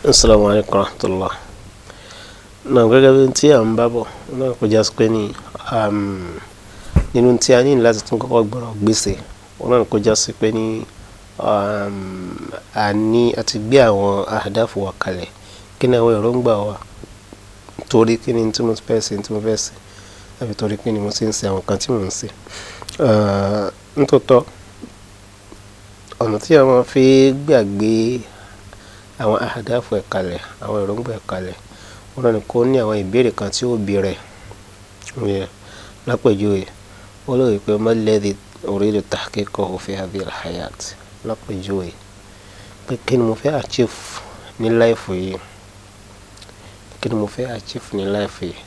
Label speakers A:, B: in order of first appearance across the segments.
A: Assalamu alaikum warahmatullah. Na gẹ́gẹ́ bí tí à ń bá bọ̀ náà kò já sí pé ní nínú tí a ní láti tún kọ́kọ́ gbọ́rọ̀ gbèsè náà kò já sí pé ní àti gbé àwọn àdáfò wa kalẹ̀ kí ni àwọn èròǹgbà wa torí kí ni tí mo fẹ́ ṣe àbí torí kí ni mo sì ń ṣe àwọn kan tí mo ń ṣe. Nítòótọ́ ọ̀nà tí a máa fi gbàgbé àwọn àdáfò ẹ̀ kalẹ̀ àwọn èròǹgbà ẹ̀ kalẹ̀ wọ́n ní kó ní àwọn ìbéèrè kan tí ó bí rẹ̀ lápèjúwe ó lè rí pé malladhi uridu tahqiqahu fi hadhihi al-hayat lápèjúwe pé kí ni mo fẹ́ achieve ní life yìí kí ni mo fẹ́ achieve ní life yìí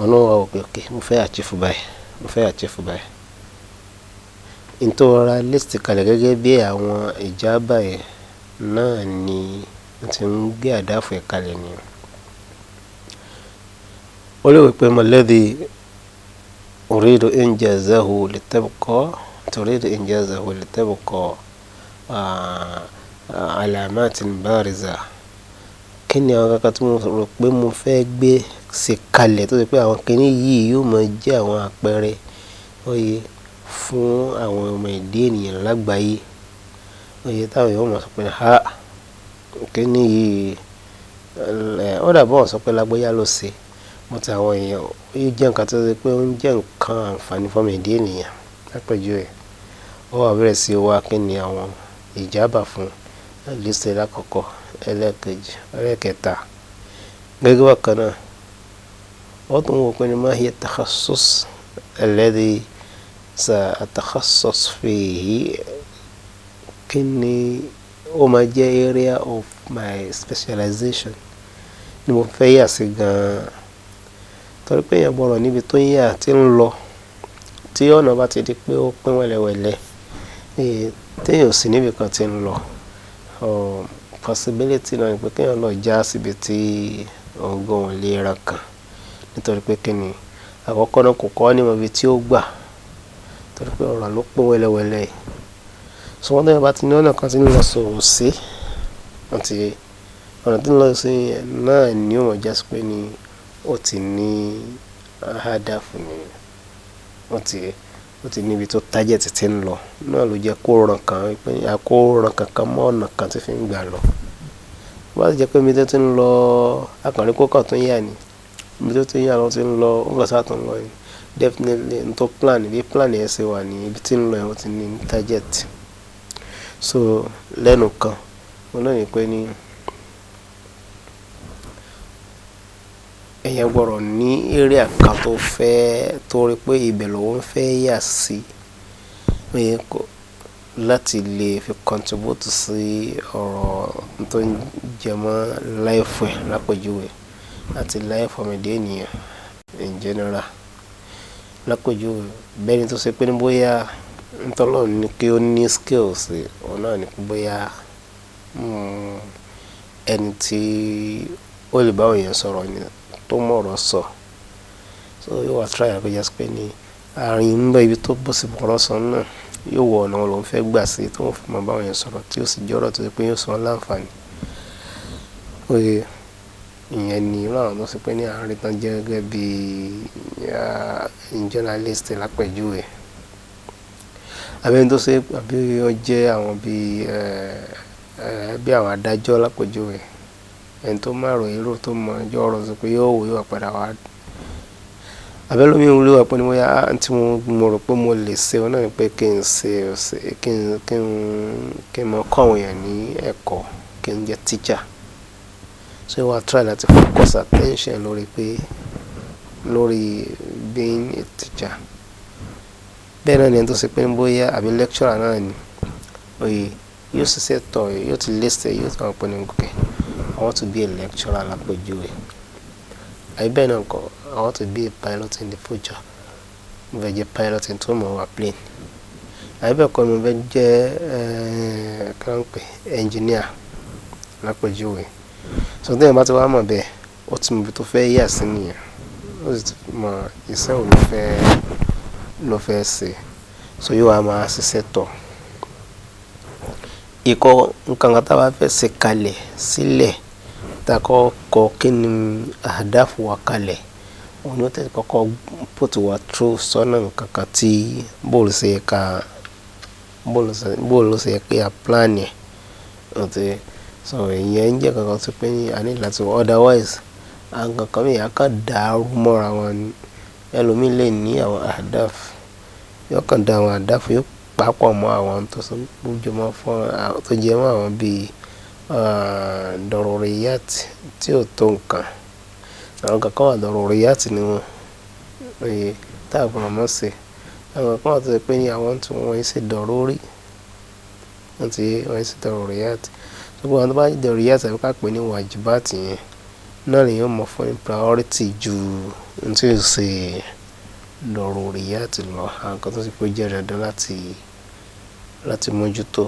A: ọ̀nà wa ò pé okay mo fẹ́ achieve báyìí nítorí list kalẹ̀ gẹ́gẹ́ bí àwọn ìjábá yẹn náà ni ti ń gbé àdáfò ẹ̀ kalẹ̀ ni ó lè wí pé malladhi uridu injazahu litabqa alamatin bariza kí ni àwọn kankan tí mo rò pé mo fẹ́ gbé sí kalẹ̀ tó ṣe pé àwọn kinní yìí yóò máa jẹ́ àwọn àpẹẹrẹ oye fún àwọn ọmọ ìdí ènìyàn lágbàáyé oye táwọn yóò máa sọ pé kinní yìí ó dàbọ̀ sọ pé lágbóyá ló ṣe mo ti àwọn èèyàn ó jẹ́ nǹkan tó ṣe pé ó ń jẹ́ nǹkan àǹfààní fún ọmọ ìdí ènìyàn lápèjúwe ó wà bẹ̀rẹ̀ sí wá kí ni àwọn ìjábà fún lísẹ̀ lákọ̀ọ́kọ́ ẹlẹ́ẹ̀kejì ẹlẹ́ẹ̀kẹta gẹ́gẹ́ bákan náà ó tún wò pé ní ma hiya takhasus alladhi sa'atakhassas fihi kí ni ó máa jẹ́ area of my specialization ni mo fẹ́ yà sí gan-an torí pé èèyàn gbọ́dọ̀ níbi tó ń yà tí ń lọ tí ọ̀nà bá ti di pé ó pín wẹ́lẹ́wẹ́lẹ́ téèyàn sì níbi kan tí ń lọ possibility náà ni pé kéèyàn lọ já síbi tí ọgọ́rùn lè ra kan nítorí pé kí ni àkọ́kọ́ náà kò kọ́ ní mọ ibi tí ó gbà torí pé ọ̀rọ̀ ló pín wẹ́lẹ́wẹ́lẹ́ yìí so wọ́n tẹ́yàn bá ti ní ọ̀nà kan tí ń lọ sọ̀rọ̀ sí àti ọ̀nà tí ń lọ sí náà ni ó mọ̀ já sí pé ni ó ti ní àdáfò ni ó ti níbi tó target tí ń lọ náà ló jẹ́ kó ràn kan pé àkóran kankan mọ́ ọ̀nà kan tí fi ń gbà lọ bá ti jẹ́ pé ibi tó ti ń lọ akànrí kókàn tó ń yà ní ibi tó ti ń yà lọ ti ń lọ ó gbà sáà tó ń lọ yìí definitely n tó plan bí plan yẹn ṣe wà ní ibi tí ń lọ yẹn ó ti ní target so lẹ́nu kan wọn náà ní pé ní èèyàn gbọ́dọ̀ ní area kan tó fẹ́ torí pé ibẹ̀ lòun fẹ́ yà sí láti lè fi contribute sí ọ̀rọ̀ tó ń jẹmọ́ life ẹ̀ lápèjúwe àti life ọmọdé ènìyàn in general lápèjúwe bẹ́ẹ̀ ni tó ṣe pé ní bóyá ntọ́lọ́ ní kí ó ní skills òun náà ní pé bóyá ẹni tí ó lè bá òyìn sọ̀rọ̀ ni tó mọ̀rọ̀ sọ so yóò wá try àgbéjà pé ní àárín ń bẹ ibi tó bọ́ sí mọ̀rọ̀ sọ náà yóò wọ ọ̀nà lòun fẹ́ gbà sí tó ń fi mọ̀ bá òyìn sọ̀rọ̀ tí ó sì jọ́rọ̀ tó ṣe pé yóò sọ láǹfààní oye ìyẹn ni irú àwọn tó ṣe pé ní àárín tán jẹ́ gẹ́gẹ́ bí journalist lápèjúwe àbẹ́ni tó ṣe àbí ó jẹ́ àwọn bí àwọn adájọ́ lápèjúwe ẹni tó máa ròyìn rò tó mọ ẹjọ́ ọ̀rọ̀ sọ pé yóò wò yóò padà wá abẹ́lómi ìwúlò wà pé ní bóyá tí mo rò pé mo lè ṣe ọ náà ni pé kí n mọ kọ́ àwọn èèyàn ní ẹ̀kọ́ kí n jẹ́ teacher so wàá try láti focus attention lórí being a teacher bẹ́ẹ̀ náà ni ẹni tó ṣe pé ní bóyá àbí lecturer náà ni oye yóò ṣiṣẹ́ tọ̀ yóò ti lẹ́sẹ̀ yóò ti wọ́n pé ní gòkè I want to be a lecturer lápèjúwe àbí bẹ́ẹ̀ náà kọ́ I want to be a pilot in the future mo fẹ́ jẹ́ pilot tó mọ̀ wá plane àbí bẹ́ẹ̀ kọ́ mo fẹ́ jẹ́ kánpẹ́ engineer lápèjúwe so tẹ́yìn bá ti wá mọ̀ bẹ́ẹ̀ ó ti mọ̀ bí tó fẹ́ yà sí nìyẹn ó sì mọ̀ iṣẹ́ òun ló fẹ́ ṣe so yóò wá máa ṣiṣẹ́ tọ̀ ikọ̀ nǹkan kan tá a bá fẹ́ ṣe kalẹ̀ sílẹ̀ ta kọ́kọ́ kí ni àdáfù wa kalẹ̀ òun ló tẹ̀sí kọ́kọ́ put wa through sọ́nà kankan tí bóòlù ṣe ká plan yẹn ọ̀tẹ̀ so ìyẹn ń jẹ́ kankan tó pé ní a ní láti wọ otherwise àwọn kankan mi yà kàn dàrú mọ́ra wọn ni ẹlòmíì lè ní àwọn àdáfù yóò kàn dá àwọn àdáfù yóò papọ̀ mọ́ àwọn tó sọ jọmọ́ fún tó jẹ́ mọ́ àwọn bíi dọ̀rọ̀rìyàt tí ò tó nǹkan àwọn kankan wà dọ̀rọ̀rìyàt ni wọn oye tá a gbọ́dọ̀ mọ̀ sí àwọn kankan wà tó ṣe pé ní àwọn tí wọ́n ṣe dọ̀rọ̀rì wọ́n ṣe dọ̀rọ̀rìyàt gbogbo àwọn tó bá jẹ́ dọ̀rọ̀rìyàt àbí ká pè ní wàjibáàtì yẹn náà lè yóò mọ̀ fún ní priority ju n tí ò ṣe dọ̀rọ̀rìyàt lọ àwọn kan tó sì pé jẹ́ dandan láti mójútó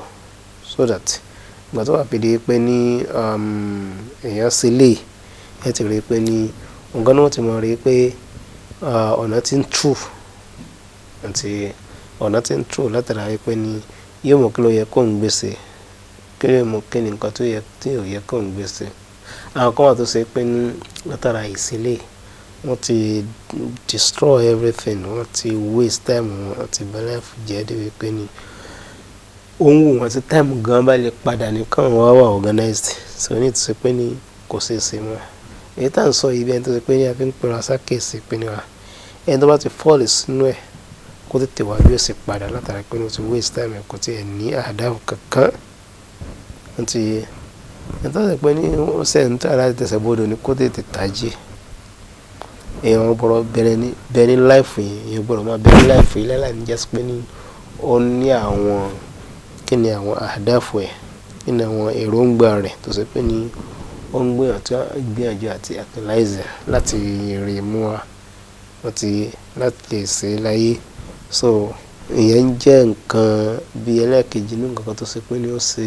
A: so that ìgbà tó wà pé di pé ní èèyàn sí lè ẹ ti rí pé ní nǹkan náà ti mọ̀ rí pé ọ̀nà tí ń true àti ọ̀nà tí ń true látara pé ní yóò mọ̀ kí ló yẹ kó ń gbèsè kí ló mọ̀ kí ni nǹkan tí ò yẹ kó ń gbèsè àwọn kan wà tó ṣe pé ní látara ìsílẹ̀ wọ́n ti destroy everything wọ́n ti waste time wọ́n ti bẹ̀rẹ̀ fún jẹ́ débi pé ní ohun wọn ti time gan bá lè padà nìkan wọ́n wà organized so ní ti ṣe pé ní kò ṣeé ṣe mọ́ èyí tá à ń sọ yìí bí ẹni tó ṣe pé ní a fi ń pera sákèsì pé ní wa ẹni tó bá ti fall sínú ẹ̀ kó tètè wá bí ó sì padà látara pé ní o ti waste time ẹ̀ kò tiẹ̀ ní àdáhùn kankan wọ́n ti ẹni tó ṣe pé ní ó ṣe ń tà láti tẹ̀sẹ̀ bọ́dọ̀ ní kó tètè tají èèyàn gbọ́dọ̀ bẹ̀rẹ̀ ní láìfù yìí èèyàn gbọ́dọ̀ máa bẹ̀rẹ̀ láìfù yìí láì ní jẹ́ pé ní ó ní àwọn kí ni àwọn àdáfù ẹ̀ kí ni àwọn èròǹgbà rẹ̀ tó ṣe pé ní ó ń gbìyànjú àti actualize láti rí mú wa láti lè ṣe láyé so ìyẹn jẹ́ nǹkan bí ẹlẹ́ẹ̀kejì ní nǹkan tó ṣe pé ní ó ṣe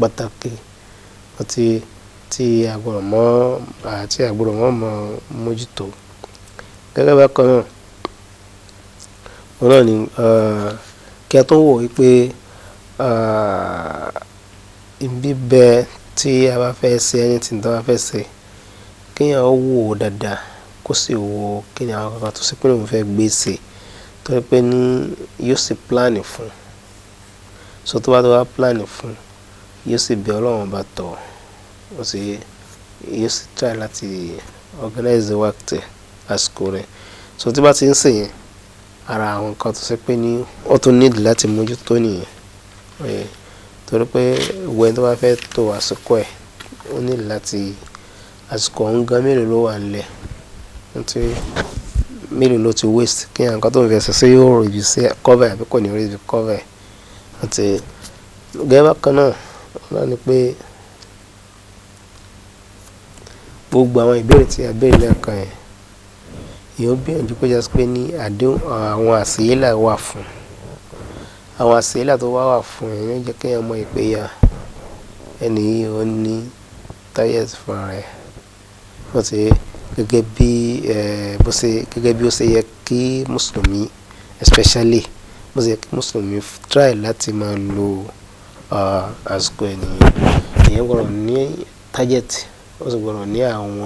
A: pàtàkì tí àgbọ̀rọ̀ mọ́ mójútó gẹ́gẹ́ bákan náà wọn náà ni kí a tó wò wípé bíbẹ tí a bá fẹ́ ṣe anything tó bá fẹ́ ṣe kéèyàn wò ó dáadáa kó sì wò ó kí ni àwọn kankan tó ṣe pé òun fẹ́ gbé ṣe tó yẹ pé ní yóò sì plan fún so tó bá plan fún yóò sì bẹ Ọlọ́run bá tọ̀ ó sì yóò sì try láti organize the work tẹ̀ àsìkò rẹ̀ so tí bá ti ń ṣe yẹn ara àwọn nǹkan tó ṣe pé ní ó tún need láti mójútó nìyẹn torí pé ìwé tó bá fẹ́ tó àsìkò ẹ̀ ó ní láti àsìkò ọ̀hún gan mélòó ló wà nílẹ̀ mélòó ló ti waste kí nǹkan tó ń fẹ́ ṣe yóò rí sí cover àbí kò ní rí sí cover àti gẹ́gẹ́ bákan náà wọ́n ní pé gbogbo àwọn ìbéèrè tí a béèrè lẹ́ẹ̀kan yẹn èèyàn gbìyànjú pé jásí pé ní àdéhùn àwọn àṣìyélà wà fún àwọn àṣìyélà tó wà fún èèyàn jẹ́ kéèyàn mọ ìpéyà ẹni yìí ó ní target fún rẹ̀ wọ́n ti gẹ́gẹ́ bí ó ṣe yẹ kí mùsùlùmí especially bó ṣe yẹ kí mùsùlùmí try láti máa lo àsìkò èèyàn gbọ́dọ̀ ní target ó sì gbọ́dọ̀ ní àwọn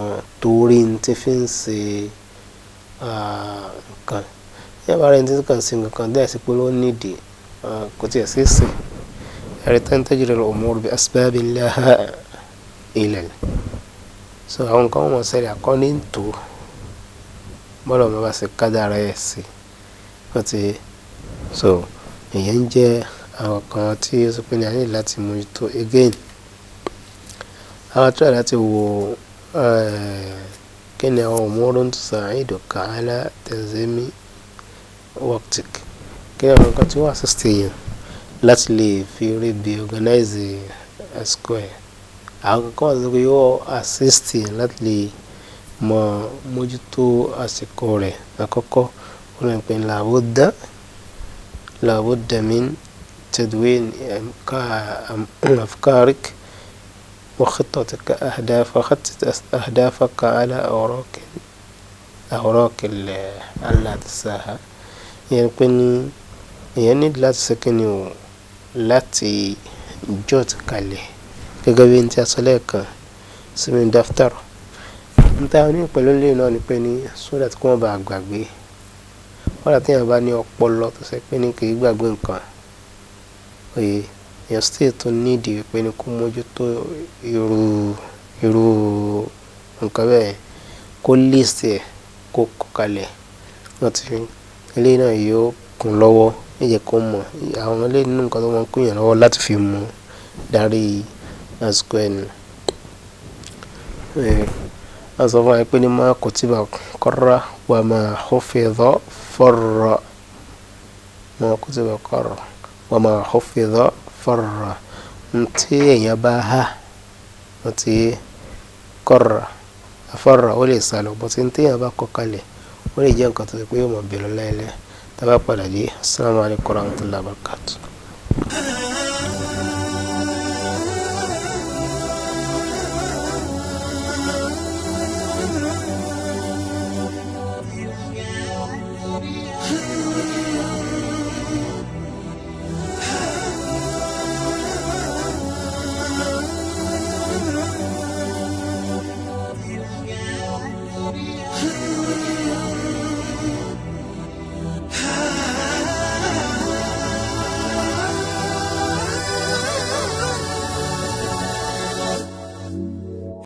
A: torí tí fi ń ṣe nǹkan yàrá rẹ̀ tí kàn sí nǹkan dẹ́ sí pé ló nídìí kò tiẹ̀ sí sìn ẹ̀rẹ̀ tán tajri al-umur bi asbabillaha ilal so àwọn nǹkan wọn ṣẹlẹ̀ according to bọ́lọ̀ mi bá ṣe kádàrá ẹ̀ sí wọ́n ti so èèyàn jẹ́ àwọn kan tí ó sọ pé ní a ní láti mójútó again àwọn tó yà láti wo kí ni àwọn umurun tusa'iduka ala tanzimi waqtik kí ni àwọn kan tí wọ́n assist èèyàn láti lè fi rí bí organize àsìkò ẹ̀ àwọn kan wọ́n sọ pé yóò assist èèyàn láti lè mọ mójútó àsìkò rẹ̀ àkọ́kọ́ wọ́n lè pè ní làbúdà min tadwin afkarik وخطتك أهدافك على أوراق لا تنساها يعني كني يعني لا تسكني láti jot kalẹ̀ gẹ́gẹ́ bí n tí a sọ lẹ́ẹ̀kan sínú daftar níta ní pẹ̀lú ilé náà ni pé ní so that kó má bàa gbàgbé wọ́n tí èèyàn bá ní ọpọlọ tó ṣe pé ní kì í gbàgbé nǹkan òye èèyàn still tó nídìí pé ní kó mójútó irú nǹkan bẹ́ẹ̀ kó list ẹ̀ kó kọ kalẹ̀ wọ́n ti ilé náà yóò kún lọ́wọ́ níjẹ́ kó mọ̀ àwọn ilé nínú nǹkan tó máa ń kún yàn lọ́wọ́ láti fi mú darí àsìkò ẹnu. a sọ fún wa pé ní ma kutiba qarra wa ma hufidha farra ma kutiba qarra wa ma hufidha farra tí èèyàn bá há àti qarra farra ó lè sálọ bó ti ń téèyàn bá kọ kalẹ̀ ó lè jẹ́ nǹkan tó ṣe pé yóò mọ̀ bẹ̀rẹ̀ láìlẹ́ tá a bá padà dé. Assalamu alaikum warahmatullahi wabarakatuh.